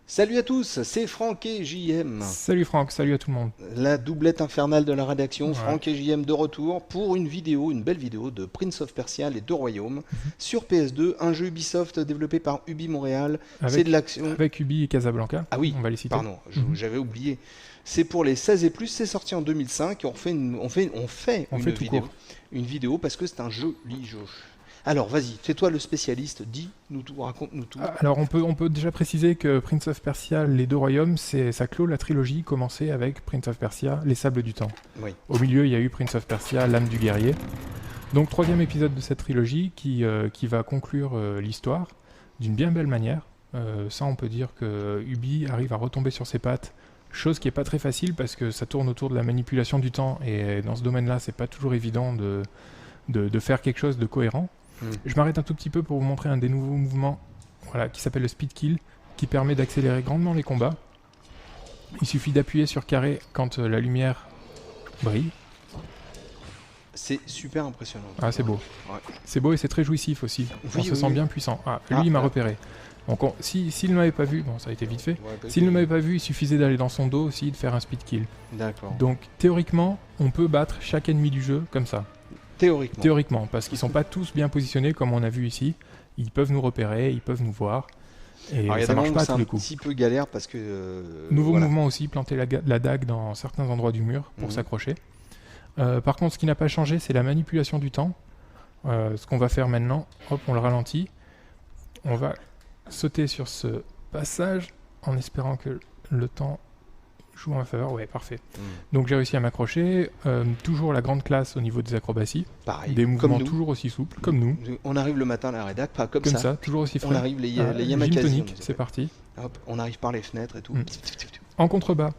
Salut à tous, c'est Franck et JM. Salut Franck, salut à tout le monde. La doublette infernale de la rédaction, Ouais. Franck et JM de retour pour une vidéo, une belle vidéo de Prince of Persia, les deux royaumes, sur PS2, un jeu Ubisoft développé par Ubi Montréal. C'est de l'action. Avec Ubi et Casablanca. Ah oui, on va les citer. pardon, j'avais oublié. C'est pour les 16 et plus, c'est sorti en 2005 et on fait une vidéo parce que c'est un joli jeu. Alors vas-y, fais-toi le spécialiste, dis-nous tout, raconte-nous tout. Alors on peut déjà préciser que Prince of Persia, les deux royaumes, ça clôt la trilogie commencée avec Prince of Persia, les sables du temps. Oui. Au milieu, il y a eu Prince of Persia, l'âme du guerrier. Donc troisième épisode de cette trilogie qui va conclure l'histoire d'une bien belle manière. Ça, on peut dire que Ubi arrive à retomber sur ses pattes. Chose qui est pas très facile parce que ça tourne autour de la manipulation du temps et dans ce domaine-là, c'est pas toujours évident de faire quelque chose de cohérent. Je m'arrête un tout petit peu pour vous montrer un des nouveaux mouvements qui s'appelle le speed kill, qui permet d'accélérer grandement les combats. Il suffit d'appuyer sur carré quand la lumière brille. C'est super impressionnant. Ah, c'est beau. Ouais. C'est beau et c'est très jouissif aussi. On se sent bien puissant. Ah, lui, il m'a repéré. Donc s'il ne m'avait pas vu, bon ça a été vite fait, s'il ne m'avait pas vu, il suffisait d'aller dans son dos aussi et de faire un speed kill. D'accord. Donc théoriquement, on peut battre chaque ennemi du jeu comme ça. Théoriquement, parce qu'ils sont pas tous bien positionnés comme on a vu ici. Ils peuvent nous repérer, ils peuvent nous voir. Et alors, ça marche pas à tous les coups. C'est un petit peu galère parce que... Nouveau mouvement aussi, planter la dague dans certains endroits du mur pour s'accrocher. Par contre, ce qui n'a pas changé, c'est la manipulation du temps. Ce qu'on va faire maintenant, hop, on le ralentit. On va sauter sur ce passage en espérant que le temps joue en ma faveur. Ouais, parfait. Donc j'ai réussi à m'accrocher. Toujours la grande classe au niveau des acrobaties. Pareil. Des mouvements toujours aussi souples, comme nous. On arrive le matin à la rédac, pas comme ça. Toujours aussi frais. On arrive les gin tonic, c'est parti. Hop, on arrive par les fenêtres et tout. En contrebas,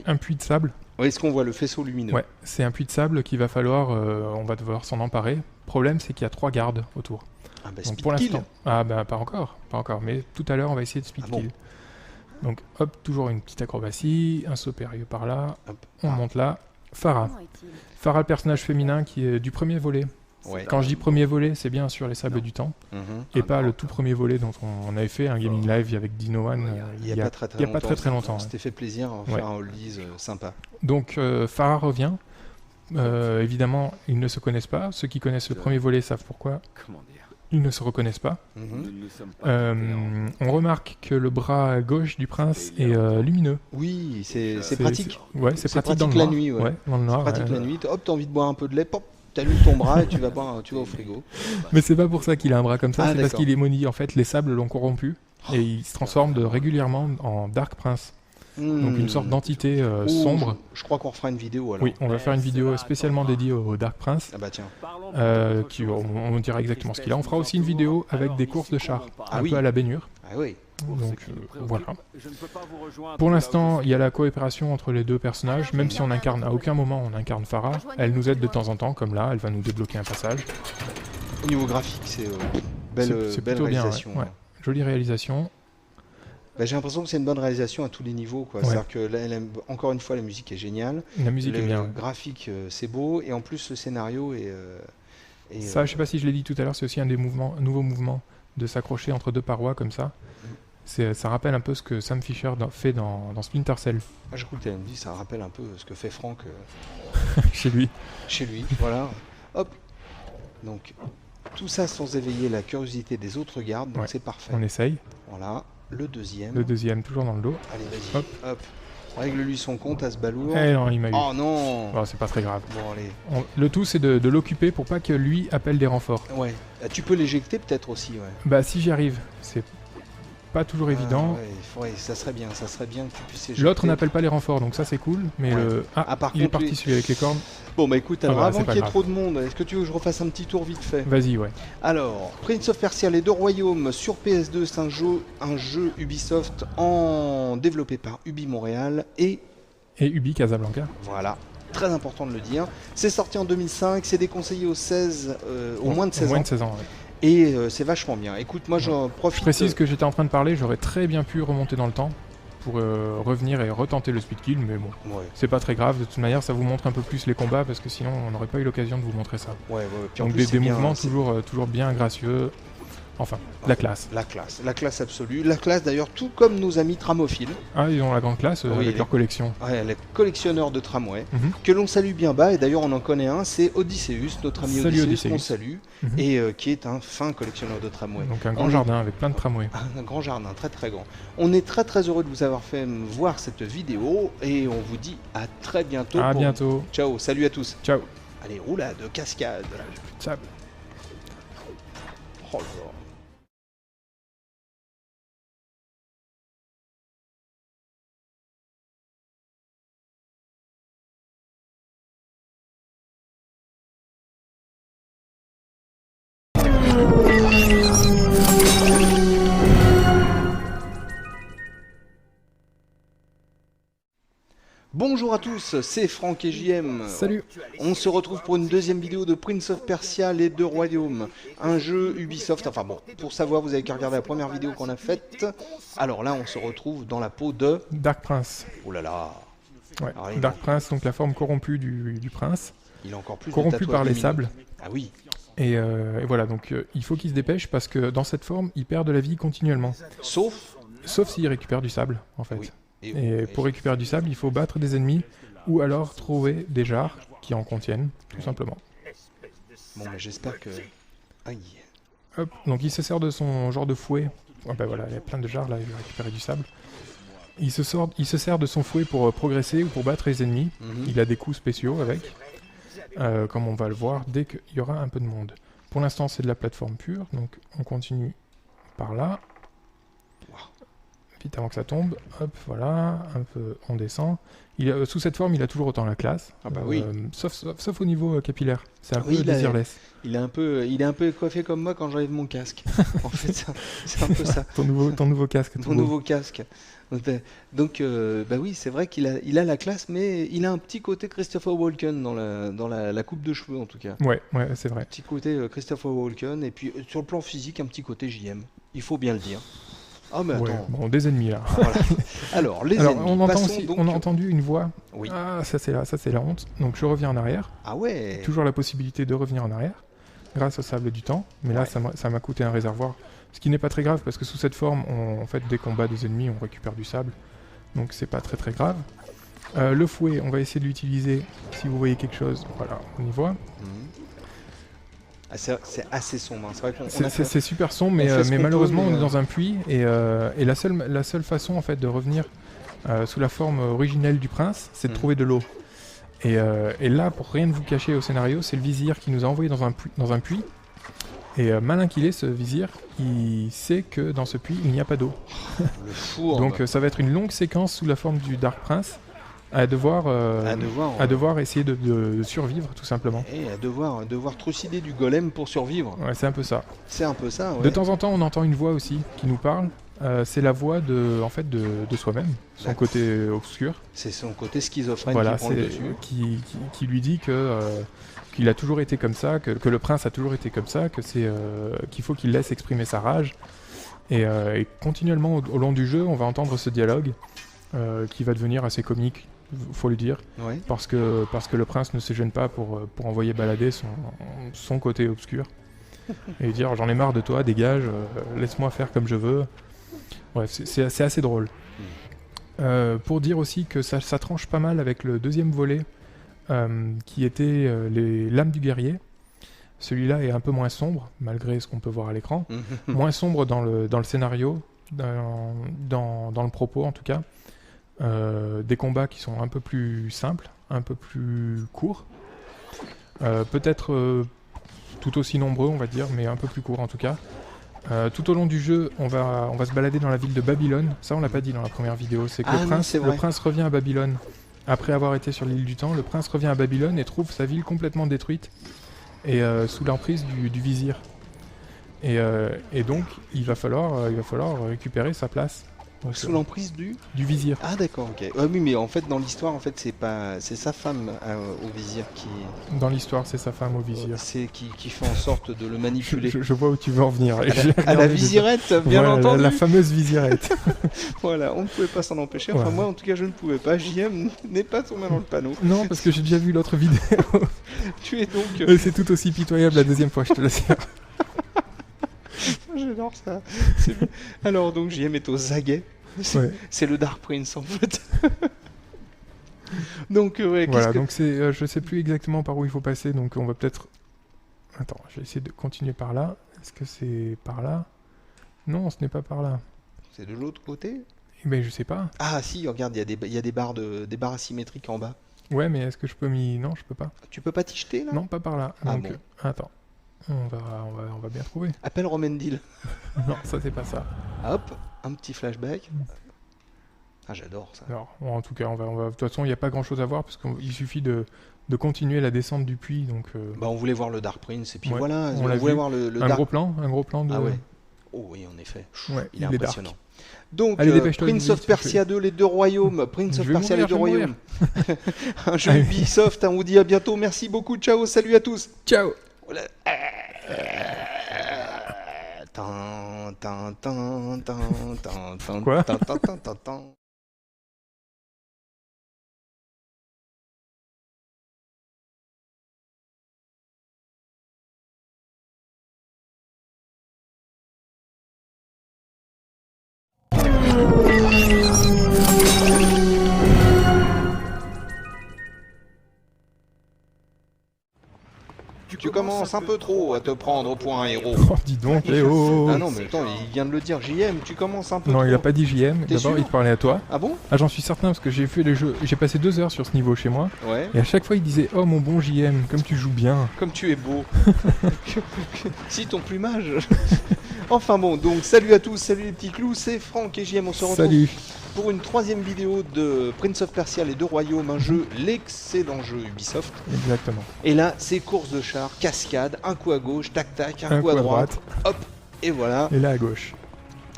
un puits de sable. Oui, est-ce qu'on voit le faisceau lumineux? Ouais, c'est un puits de sable qu'il va falloir, on va devoir s'en emparer. Problème, c'est qu'il y a 3 gardes autour. Ah bah donc pour l'instant, pas encore, mais tout à l'heure on va essayer de speed kill. Donc hop, toujours une petite acrobatie, un saut périlleux par là, on monte là. Farah, le personnage féminin qui est du premier volet. Ouais. Quand je dis premier volet, c'est bien sûr les sables du temps, et pas le tout premier volet dont on avait fait un gaming live avec Dino One il y a pas très longtemps. C'était fait plaisir de faire un oldies sympa. Donc Farah revient. Évidemment, ils ne se connaissent pas. Ceux qui connaissent le premier volet savent pourquoi. Ils ne se reconnaissent pas. On remarque que le bras gauche du prince est lumineux. Oui, c'est pratique. Ouais, c'est pratique dans le la noir. nuit. Ouais. Dans le noir. C'est pratique la nuit. Hop, t'as envie de boire un peu de lait, pop, t'allumes ton bras et tu vas au frigo. Mais c'est pas pour ça qu'il a un bras comme ça, c'est parce qu'il est maudit. En fait, les sables l'ont corrompu et il se transforme régulièrement en Dark Prince. Donc une sorte d'entité sombre. Je crois qu'on refera une vidéo alors. Oui, on va faire une vidéo spécialement dédiée au Dark Prince. Ah bah tiens. On dira exactement ce qu'il a. On fera aussi une vidéo avec des courses de chars, un peu à la baignure. Ah oui. Donc voilà. Pour l'instant, il y a la coopération entre les deux personnages, même si à aucun moment on incarne Farah. Elle nous aide de temps en temps, comme là, elle va nous débloquer un passage. Au niveau graphique, c'est belle réalisation. Bien, ouais. Jolie réalisation. J'ai l'impression que c'est une bonne réalisation à tous les niveaux. C'est-à-dire que là, encore une fois, la musique est géniale. La musique est bien. Le graphique, c'est beau. Et en plus, le scénario est... ça, je sais pas si je l'ai dit tout à l'heure, c'est aussi un des nouveaux mouvements de s'accrocher entre deux parois comme ça. Ça rappelle un peu ce que Sam Fisher fait dans Splinter Cell. Ah, je crois que tu me dit, ça rappelle un peu ce que fait Franck chez lui. Chez lui, voilà. Hop. Donc, tout ça sans éveiller la curiosité des autres gardes, donc c'est parfait. On essaye. Voilà. Le deuxième. Le deuxième, toujours dans le dos. Allez, vas-y. Hop. Règle-lui son compte à ce balourd. Eh non, il m'a eu. Oh non. Bon, c'est pas très grave. Bon, allez. Le tout, c'est de l'occuper pour pas que lui appelle des renforts. Ouais. Tu peux l'éjecter peut-être aussi, ouais. Bah, si j'y arrive. C'est pas toujours évident. Ouais, ça serait bien que tu puisses éjecter. L'autre n'appelle pas les renforts, donc ça c'est cool. Mais il est parti celui avec les cornes. Bon bah écoute, alors avant qu'il y ait trop de monde, est-ce que tu veux que je refasse un petit tour vite fait? Vas-y, ouais. Alors, Prince of Persia, les deux royaumes sur PS2, c'est un jeu Ubisoft développé par Ubi Montréal et Ubi Casablanca. Voilà, très important de le dire. C'est sorti en 2005, c'est déconseillé aux moins de 16 ans. Moins de 16 ans, ouais. Et c'est vachement bien. Écoute, moi j'en profite... Je précise que j'étais en train de parler, j'aurais très bien pu remonter dans le temps. pour revenir et retenter le speed kill, mais bon, c'est pas très grave. De toute manière, ça vous montre un peu plus les combats parce que sinon, on n'aurait pas eu l'occasion de vous montrer ça. Puis donc des mouvements toujours bien gracieux. Enfin, la classe. La classe absolue. La classe d'ailleurs, tout comme nos amis tramophiles. Ah, ils ont la grande classe avec leur collection. Ouais, les collectionneurs de tramway, que l'on salue bien bas. Et d'ailleurs, on en connaît un, c'est Odysseus, notre ami Odysseus, qu'on salue, et qui est un fin collectionneur de tramway. Donc un grand jardin avec plein de tramways. Un grand jardin, très très grand. On est très très heureux de vous avoir fait voir cette vidéo, et on vous dit à très bientôt. À bientôt. Ciao, salut à tous. Ciao. Allez, roulade, cascade. Sable. Oh là là. Bonjour à tous, c'est Franck et JM. Salut. On se retrouve pour une deuxième vidéo de Prince of Persia, les deux royaumes. Un jeu Ubisoft, enfin bon, pour savoir, vous avez qu'à regarder la première vidéo qu'on a faite. Alors là, on se retrouve dans la peau de... Dark Prince. Oh là là. Ouais. Alors, Dark Prince, donc la forme corrompue du prince. Il a encore plus corrompu par les sables. Ah oui. Et voilà, donc il faut qu'il se dépêche parce que dans cette forme, il perd de la vie continuellement. Sauf s'il récupère du sable, en fait. Oui. Et pour récupérer du sable, il faut battre des ennemis ou alors trouver des jarres qui en contiennent, tout simplement. Bon, mais j'espère que... Aïe. Hop, donc il se sert de son genre de fouet. Ah ben voilà, il y a plein de jarres là, il va récupérer du sable. Il se sert de son fouet pour progresser ou pour battre les ennemis. Il a des coups spéciaux avec, comme on va le voir dès qu'il y aura un peu de monde. Pour l'instant, c'est de la plateforme pure, donc on continue par là. Vite avant que ça tombe, hop, voilà, un peu, on descend. Sous cette forme, il a toujours autant la classe, sauf au niveau capillaire. C'est un peu désirless. Il est un peu coiffé comme moi quand j'enlève mon casque. En fait, c'est un peu ça. ton nouveau casque. Ton nouveau casque. Donc, bah oui, c'est vrai qu'il a la classe, mais il a un petit côté Christopher Walken dans la coupe de cheveux, en tout cas. Ouais, c'est vrai. Un petit côté Christopher Walken, et puis sur le plan physique, un petit côté JM. Il faut bien le dire. Ah mais attends. Ouais, bon, des ennemis là. Voilà. Alors, les ennemis. On a entendu une voix. Oui. Ah, ça c'est la honte. Donc je reviens en arrière. Ah ouais. Toujours la possibilité de revenir en arrière, grâce au sable du temps. Mais là, ça m'a coûté un réservoir. Ce qui n'est pas très grave parce que sous cette forme, en fait, dès qu'on bat des ennemis, on récupère du sable. Donc c'est pas très très grave. Le fouet, on va essayer de l'utiliser. Si vous voyez quelque chose, voilà, on y voit. C'est assez sombre, hein. C'est vrai qu'on c'est super sombre, mais malheureusement on est dans un puits et la seule façon en fait de revenir sous la forme originelle du prince, c'est de trouver de l'eau. Et là, pour rien de vous cacher au scénario, c'est le vizir qui nous a envoyé dans un puits. Et malin qu'il est, ce vizir, il sait que dans ce puits il n'y a pas d'eau. Le fourbe. Donc ça va être une longue séquence sous la forme du Dark Prince. À devoir essayer de survivre, tout simplement. Et à devoir trucider du golem pour survivre. Ouais, c'est un peu ça. C'est un peu ça, ouais. De temps en temps, on entend une voix aussi qui nous parle. C'est la voix de soi-même, son côté obscur. C'est son côté schizophrène voilà, qui prend le dessus. Qui lui dit qu'il a toujours été comme ça, que le prince a toujours été comme ça, qu'il faut qu'il laisse exprimer sa rage. Et continuellement, au long du jeu, on va entendre ce dialogue qui va devenir assez comique. Faut le dire, parce que le prince ne se gêne pas pour envoyer balader son côté obscur et dire j'en ai marre de toi, dégage, laisse-moi faire comme je veux. Bref, c'est assez drôle. Pour dire aussi que ça tranche pas mal avec le deuxième volet qui était les lames du guerrier. Celui-là est un peu moins sombre, malgré ce qu'on peut voir à l'écran. Moins sombre dans le scénario, dans le propos en tout cas. Des combats qui sont un peu plus simples, un peu plus courts. Peut-être tout aussi nombreux, on va dire, mais un peu plus courts en tout cas. Tout au long du jeu, on va se balader dans la ville de Babylone. Ça, on l'a pas dit dans la première vidéo. C'est que le prince revient à Babylone. Après avoir été sur l'île du temps, le prince revient à Babylone et trouve sa ville complètement détruite et sous l'emprise du vizir. Et donc, il va falloir récupérer sa place Donc, Sous l'emprise du... du vizir. Ah d'accord, ok. Oui, mais en fait, dans l'histoire, en fait, c'est sa femme au vizir qui... Dans l'histoire, c'est sa femme au vizir. C'est qui fait en sorte de le manipuler. Je vois où tu veux en venir. À la vizirette, bien Voilà, entendu. la fameuse vizirette. Voilà, on ne pouvait pas s'en empêcher. Enfin, Ouais. moi, en tout cas, je ne pouvais pas. JM n'est pas tombé dans le panneau. Non, parce que j'ai déjà vu l'autre vidéo. Tu es donc... Et c'est tout aussi pitoyable la deuxième fois, je te l'assure. J'adore ça. C'est bien. Alors, donc, JM est aux aguets. Ouais. C'est le Dark Prince, en fait. Donc, ouais, qu'est-ce Voilà, que... donc c'est, je sais plus exactement par où il faut passer, donc on va peut-être... Attends, je vais essayer de continuer par là. Est-ce que c'est par là? Non, ce n'est pas par là. C'est de l'autre côté? Eh ben, je sais pas. Ah, si, regarde, il y a des barres asymétriques en bas. Ouais, mais est-ce que je peux m'y... Non, je peux pas. Tu peux pas t'y jeter, là? Non, pas par là. Ah Donc, bon. attends. On va bien trouver. Appelle Romendil. Non, ça c'est pas ça. Hop, un petit flashback. Ah, j'adore ça. Alors, bon, en tout cas, de toute façon, il n'y a pas grand-chose à voir parce qu'il suffit de continuer la descente du puits. Donc, Bah, on voulait voir le Dark Prince, et puis Ouais, voilà, on on l'a voulait vu. voir le un Dark... gros plan de. Ah ouais. Oh oui, en effet. Ouais, Il est il est impressionnant. Donc, Allez, dépêche-toi, Prince vite, of Persia 2, les deux royaumes. Prince Je of vais Persia, les mourir, deux je vais royaumes. Un jeu Allez. Ubisoft, hein, on vous dit à bientôt. Merci beaucoup, ciao, salut à tous. Ciao. Voilà. Tan, tan, tan, tan, tan, tan, Quoi tan, tan, tan, tan, tan. Tu commences un peu trop à te prendre pour un héros. Oh, dis donc, eh oh. Ah non, mais attends, il vient de le dire, JM, tu commences un peu Non, trop. il a pas dit JM. T'es D'abord, sûr il te parlait à toi. Ah bon? Ah, j'en suis certain parce que j'ai fait le jeu. J'ai passé 2 heures sur ce niveau chez moi. Ouais. Et à chaque fois, il disait oh mon bon JM, comme tu joues bien. Comme tu es beau. Si ton plumage. Enfin bon, donc salut à tous, salut les petits clous, c'est Franck et JM, on se retrouve Salut. pour une troisième vidéo de Prince of Persia, les deux royaumes, un jeu, l'excellent jeu Ubisoft. Exactement. Et là, c'est course de char, cascade, un coup à gauche, tac tac, un coup à droite, hop, et voilà. Et là à gauche.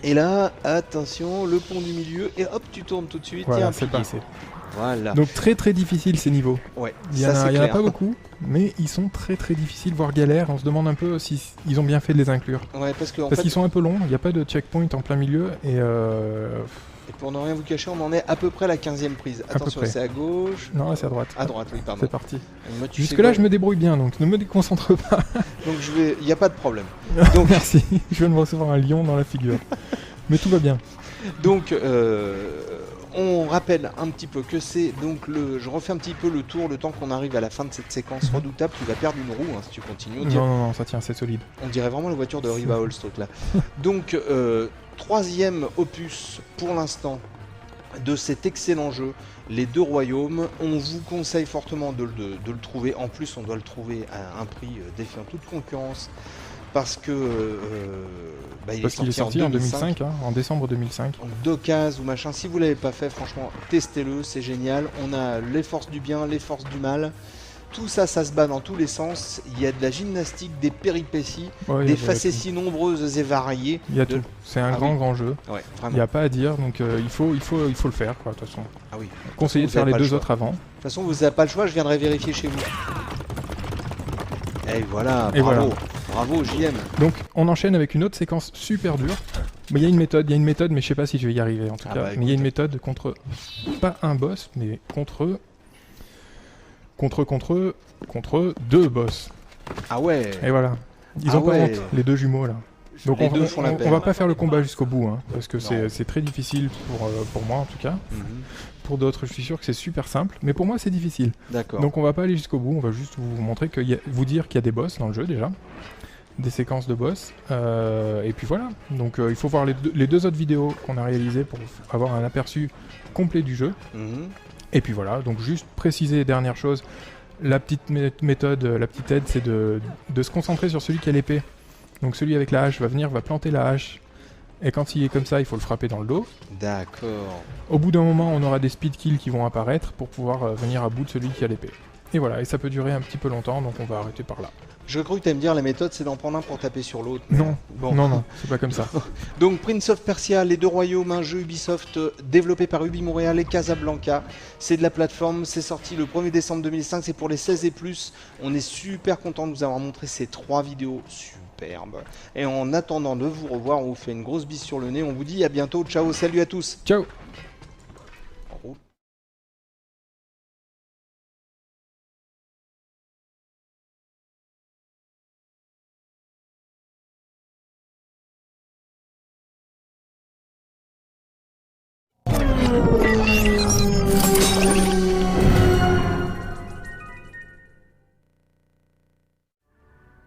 Et là, attention, le pont du milieu, et hop, tu tournes tout de suite, et Voilà, un c'est pilier. passé. Voilà. Donc très très difficile ces niveaux. Ouais, Il y en ça c'est a, clair. pas beaucoup, mais ils sont très très difficiles, voire galères. On se demande un peu si ils ont bien fait de les inclure. Ouais, parce que en Parce fait, qu'ils sont un peu longs, il n'y a pas de checkpoint en plein milieu et et pour ne rien vous cacher, on en est à peu près à la 15e prise. peu Attention, près. c'est à gauche. non, là c'est à droite. À droite, oui, pardon. C'est parti. Moi, tu sais Jusque là quoi, je me débrouille bien, donc ne me déconcentre pas. donc il n'y a pas de problème. Donc, Merci, je viens de recevoir un lion dans la figure. Mais tout va bien. donc on rappelle un petit peu que c'est donc je refais un petit peu le tour le temps qu'on arrive à la fin de cette séquence redoutable. Tu vas perdre une roue hein, si tu continues. Non, ça tient, c'est solide. On dirait vraiment la voiture de Riva Hall, ce truc-là. Donc, troisième opus pour l'instant de cet excellent jeu, Les Deux Royaumes. On vous conseille fortement de le trouver. En plus, on doit le trouver à un prix défiant toute concurrence. Parce que il Parce qu'il est sorti en 2005, hein, en décembre 2005. en d'occasion ou machin. Si vous l'avez pas fait, franchement, testez-le, c'est génial. On a les forces du bien, les forces du mal. Tout ça, ça se bat dans tous les sens. Il y a de la gymnastique, des péripéties, Ouais, des il y a facéties nombreuses et variées. Il y a de- tout. C'est un Ah grand oui. grand jeu. Ouais, Il vraiment. n'y a pas à dire, donc il faut le faire, quoi, de toute façon. Ah oui. Conseillez de Vous faire avez les pas le deux choix. autres avant. De toute façon, vous n'avez pas le choix, je viendrai vérifier chez vous. Et voilà, Et bravo. voilà. Bravo, JM. Donc on enchaîne avec une autre séquence super dure. Mais il y a une méthode, mais je sais pas si je vais y arriver en tout Ah cas. bah, Mais il y a écoute. une méthode contre pas un boss, mais contre 2 boss. Ah ouais. Et voilà. Ils Ah ont pas ouais. honte, les deux jumeaux là. Donc Les on, deux font la on paire. va pas faire le combat jusqu'au bout, hein, parce que Non. c'est très difficile pour moi en tout cas. Mhm. Pour d'autres, je suis sûr que c'est super simple, mais pour moi c'est difficile. D'accord. Donc on va pas aller jusqu'au bout, on va juste vous montrer vous dire qu'il y a des boss dans le jeu déjà, des séquences de boss, et puis voilà. Donc il faut voir les deux autres vidéos qu'on a réalisées pour avoir un aperçu complet du jeu. Mhm. Et puis voilà, donc juste préciser dernière chose, la petite méthode, la petite aide, c'est de se concentrer sur celui qui a l'épée. Donc celui avec la hache va planter la hache, et quand il est comme ça, il faut le frapper dans le dos. D'accord. Au bout d'un moment, on aura des speed kills qui vont apparaître pour pouvoir venir à bout de celui qui a l'épée. Et voilà, et ça peut durer un petit peu longtemps, donc on va arrêter par là. Je crois que tu me dire la méthode c'est d'en prendre un pour taper sur l'autre. mais, Non, bon. non, c'est pas comme ça. Donc Prince of Persia, les deux royaumes, un jeu Ubisoft développé par Ubi Montréal et Casablanca. C'est de la plateforme, c'est sorti le 1er décembre 2005, c'est pour les 16 et plus. On est super content de vous avoir montré ces 3 vidéos superbes. Et en attendant de vous revoir, on vous fait une grosse bise sur le nez, on vous dit à bientôt, ciao, salut à tous. Ciao.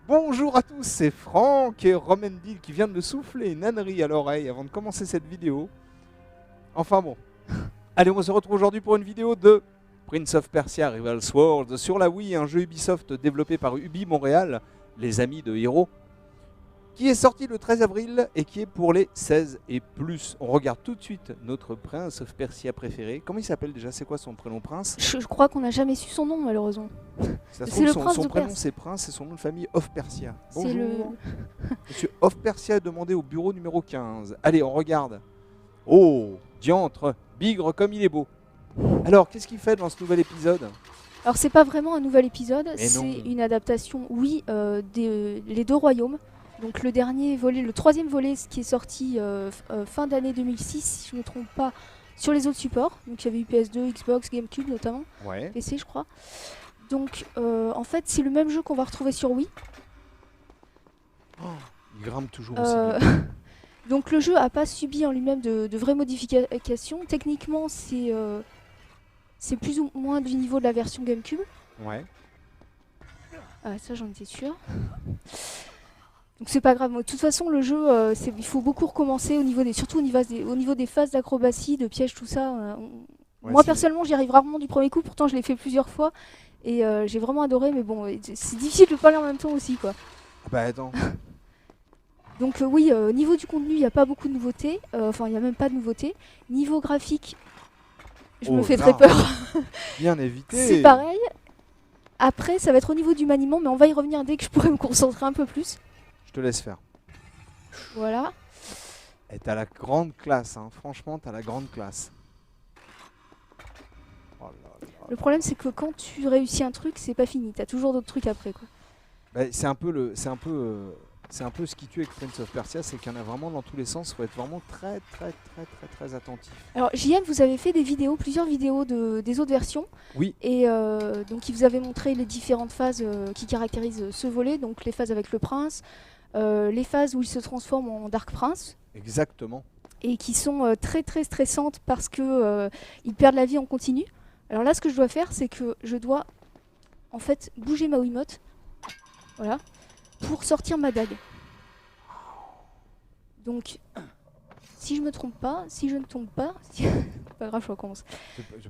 Bonjour à tous, c'est Franck et Romendil qui vient de me souffler une ânerie à l'oreille avant de commencer cette vidéo. Enfin bon. Allez, on se retrouve aujourd'hui pour une vidéo de Prince of Persia Rival World sur la Wii, un jeu Ubisoft développé par Ubi Montréal, les amis de Hero, qui est sorti le 13 avril et qui est pour les 16 et plus. On regarde tout de suite notre Prince of Persia préféré. Comment il s'appelle déjà? C'est quoi son prénom, Prince? Je crois qu'on n'a jamais su son nom, malheureusement. Ça se C'est le trouve, prince son de prénom Perse. c'est Prince et son nom de famille Of Persia. C'est Bonjour. le... Monsieur Of Persia est demandé au bureau numéro 15. Allez, on regarde. Oh, diantre, bigre comme il est beau. Alors, qu'est-ce qu'il fait dans ce nouvel épisode? Alors, c'est pas vraiment un nouvel épisode, Mais non. c'est une adaptation, oui, Les Deux Royaumes. Donc, le dernier volet, le troisième volet, ce qui est sorti fin d'année 2006, si je ne me trompe pas, sur les autres supports. Donc, il y avait eu PS2, Xbox, GameCube notamment, Ouais. PC, je crois. Donc, en fait, c'est le même jeu qu'on va retrouver sur Wii. Il grimpe toujours aussi Euh, bien. Donc le jeu n'a pas subi en lui-même de vraies modifications. Techniquement, c'est plus ou moins du niveau de la version GameCube. Ouais. Ah, ça, j'en étais sûre. Donc c'est pas grave. De toute façon, le jeu, il faut beaucoup recommencer, surtout au niveau des phases d'acrobatie, de pièges, tout ça. Ouais, Moi, c'est- personnellement, j'y arrive rarement du premier coup. Pourtant, je l'ai fait plusieurs fois. Et j'ai vraiment adoré. Mais bon, c'est difficile de parler en même temps aussi, quoi. Ah bah attends. Donc oui, au niveau du contenu, il n'y a pas beaucoup de nouveautés. Enfin, il n'y a même pas de nouveautés. Niveau graphique, je me Oh fais là. très peur. Bien évité. C'est pareil. Après, ça va être au niveau du maniement, mais on va y revenir dès que je pourrai me concentrer un peu plus. Je te laisse faire. Voilà. Et t'as la grande classe, hein. Franchement, t'as la grande classe. Oh là là. Le problème, c'est que quand tu réussis un truc, c'est pas fini. T'as toujours d'autres trucs après, quoi. Bah, c'est un peu ce qui tue avec Prince of Persia, c'est qu'il y en a vraiment dans tous les sens. Faut être vraiment très attentif. Alors, JM, vous avez fait plusieurs vidéos des autres versions. Oui. Et donc, il vous avait montré les différentes phases qui caractérisent ce volet. Donc, les phases avec le prince, les phases où il se transforme en Dark Prince. Exactement. Et qui sont très stressantes parce que ils perdent la vie en continu. Alors là, ce que je dois faire, c'est que je dois en fait bouger ma Wiimote, voilà, pour sortir ma dague. Donc, si je ne tombe pas, pas grave, je recommence.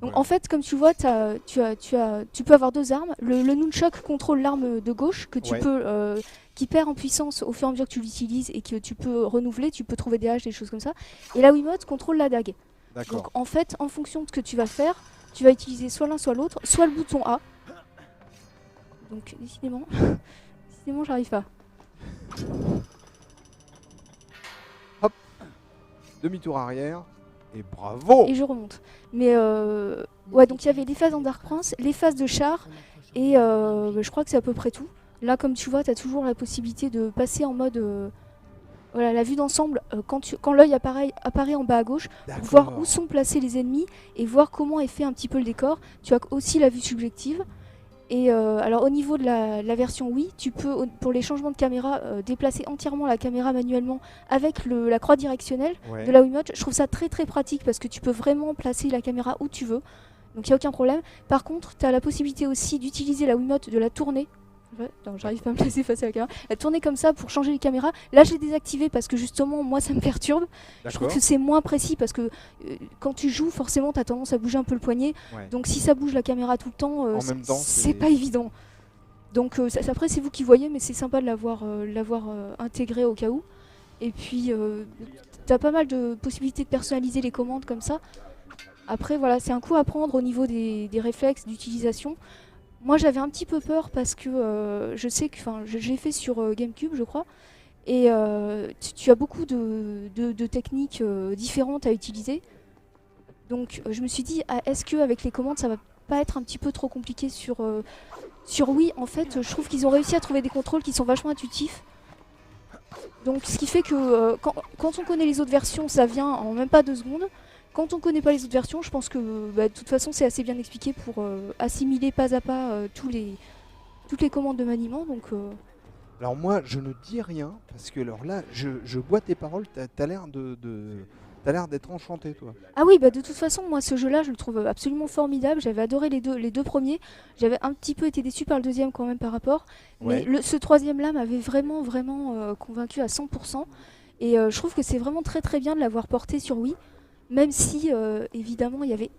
Donc en fait, comme tu vois, tu peux avoir deux armes. Le nunchuk contrôle l'arme de gauche que Ouais. qui perd en puissance au fur et à mesure que tu l'utilises et que tu peux renouveler. Tu peux trouver des haches, des choses comme ça. Et la Wiimote contrôle la dague. Donc D'accord. en fait, en fonction de ce que tu vas faire, tu vas utiliser soit l'un soit l'autre, soit le bouton A. Donc décidément, j'arrive pas. Demi-tour arrière. Et bravo. Et je remonte. Mais ouais, donc il y avait les phases en Dark Prince, les phases de char, et je crois que c'est à peu près tout. Là, comme tu vois, tu as toujours la possibilité de passer en mode voilà, la vue d'ensemble quand l'œil apparaît en bas à gauche, pour voir où sont placés les ennemis et voir comment est fait un petit peu le décor. Tu as aussi la vue subjective. Et alors au niveau de la version Wii, tu peux, pour les changements de caméra, déplacer entièrement la caméra manuellement avec la croix directionnelle Ouais. de la Wiimote. Je trouve ça très pratique parce que tu peux vraiment placer la caméra où tu veux. Donc il n'y a aucun problème. Par contre, tu as la possibilité aussi d'utiliser la Wiimote, de la tourner. Ouais, non, j'arrive pas à me placer face à la caméra. La tourner comme ça pour changer les caméras. Là, je l'ai désactivé parce que justement, moi, ça me perturbe. Je trouve D'accord. que c'est moins précis parce que quand tu joues, forcément, tu as tendance à bouger un peu le poignet. Ouais. Donc si ça bouge la caméra tout le temps, En même temps, c'est c'est- pas évident. Donc après, c'est vous qui voyez, mais c'est sympa de l'avoir intégré au cas où. Et puis, tu as pas mal de possibilités de personnaliser les commandes comme ça. Après, voilà, c'est un coup à prendre au niveau des réflexes d'utilisation. Moi j'avais un petit peu peur parce que je sais que j'ai fait sur GameCube je crois et tu as beaucoup de techniques différentes à utiliser. Donc je me suis dit est-ce que avec les commandes ça va pas être un petit peu trop compliqué sur Wii. En fait je trouve qu'ils ont réussi à trouver des contrôles qui sont vachement intuitifs. Donc ce qui fait que quand on connaît les autres versions ça vient en même pas 2 secondes. Quand on connaît pas les autres versions, je pense que de toute façon c'est assez bien expliqué pour assimiler pas à pas toutes les commandes de maniement. Donc, Alors moi, je ne dis rien, parce que alors là, je bois tes paroles, t'as l'air t'as l'air d'être enchanté, toi. Ah oui, de toute façon, moi ce jeu-là, je le trouve absolument formidable. J'avais adoré les deux premiers. J'avais un petit peu été déçu par le deuxième quand même par rapport. Ouais. Mais ce troisième-là m'avait vraiment, vraiment convaincu à 100%. Et je trouve que c'est vraiment très très bien de l'avoir porté sur Wii. Même si, évidemment, il y avait...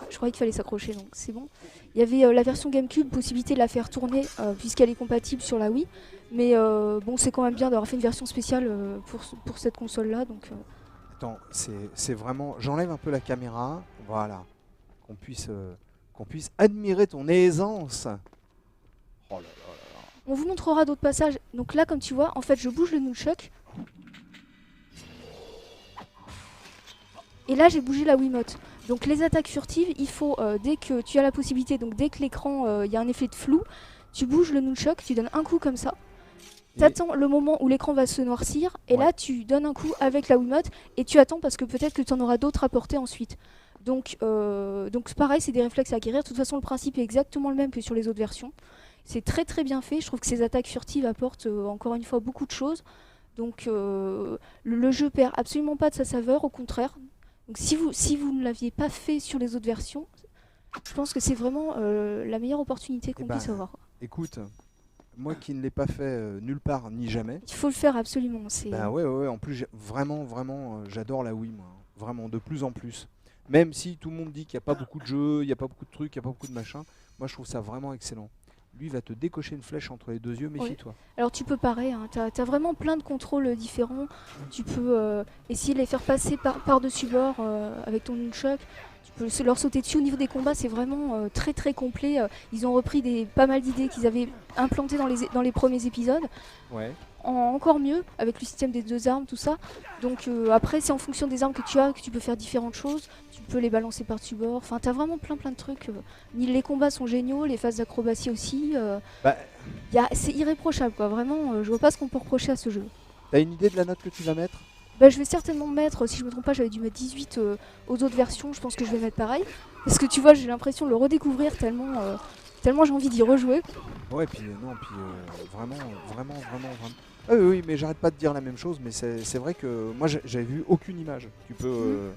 Je croyais qu'il fallait s'accrocher, donc c'est bon. Il y avait la version GameCube, possibilité de la faire tourner, puisqu'elle est compatible sur la Wii. Mais bon, c'est quand même bien d'avoir fait une version spéciale pour cette console-là. Donc, Attends, c'est vraiment... J'enlève un peu la caméra, voilà. Qu'on puisse admirer ton aisance. Oh là là là là. on vous montrera d'autres passages. Donc là, comme tu vois, en fait, je bouge le nunchuck. Et là, j'ai bougé la Wiimote. Donc les attaques furtives, il faut, dès que tu as la possibilité, donc dès que l'écran, il y a un effet de flou, tu bouges le nunchuck, tu donnes un coup comme ça. T'attends le moment où l'écran va se noircir, et là tu donnes un coup avec la Wiimote, et tu attends parce que peut-être que tu en auras d'autres à porter ensuite. Donc c'est pareil, c'est des réflexes à acquérir. De toute façon, le principe est exactement le même que sur les autres versions. C'est très très bien fait. Je trouve que ces attaques furtives apportent encore une fois beaucoup de choses. Donc le jeu perd absolument pas de sa saveur, au contraire. Donc si vous ne l'aviez pas fait sur les autres versions, je pense que c'est vraiment la meilleure opportunité qu'on puisse avoir. Écoute, moi qui ne l'ai pas fait nulle part ni jamais. Il faut le faire absolument. Ouais, en plus vraiment j'adore la Wii moi. Vraiment de plus en plus. Même si tout le monde dit qu'il n'y a pas beaucoup de jeux, il n'y a pas beaucoup de trucs, il n'y a pas beaucoup de machins, moi je trouve ça vraiment excellent. Lui il va te décocher une flèche entre les deux yeux, méfie-toi. Alors tu peux parer, hein. Tu as vraiment plein de contrôles différents. Tu peux essayer de les faire passer par-dessus bord avec ton nunchuck. Tu peux leur sauter dessus. Au niveau des combats, c'est vraiment très très complet. Ils ont repris pas mal d'idées qu'ils avaient implantées dans les premiers épisodes. Ouais. Encore mieux, avec le système des 2 armes, tout ça. Donc après, c'est en fonction des armes que tu as que tu peux faire différentes choses. Tu peux les balancer par-dessus bord. Enfin, tu as vraiment plein de trucs. Les combats sont géniaux, les phases d'acrobatie aussi. C'est irréprochable, quoi. Vraiment, je vois pas ce qu'on peut reprocher à ce jeu. T'as une idée de la note que tu vas mettre ? Je vais certainement mettre, si je me trompe pas, j'avais dû mettre 18 aux autres versions. Je pense que je vais mettre pareil. Parce que tu vois, j'ai l'impression de le redécouvrir tellement j'ai envie d'y rejouer. Ouais, vraiment. Oui, mais j'arrête pas de dire la même chose, mais c'est vrai que moi j'avais vu aucune image. Tu peux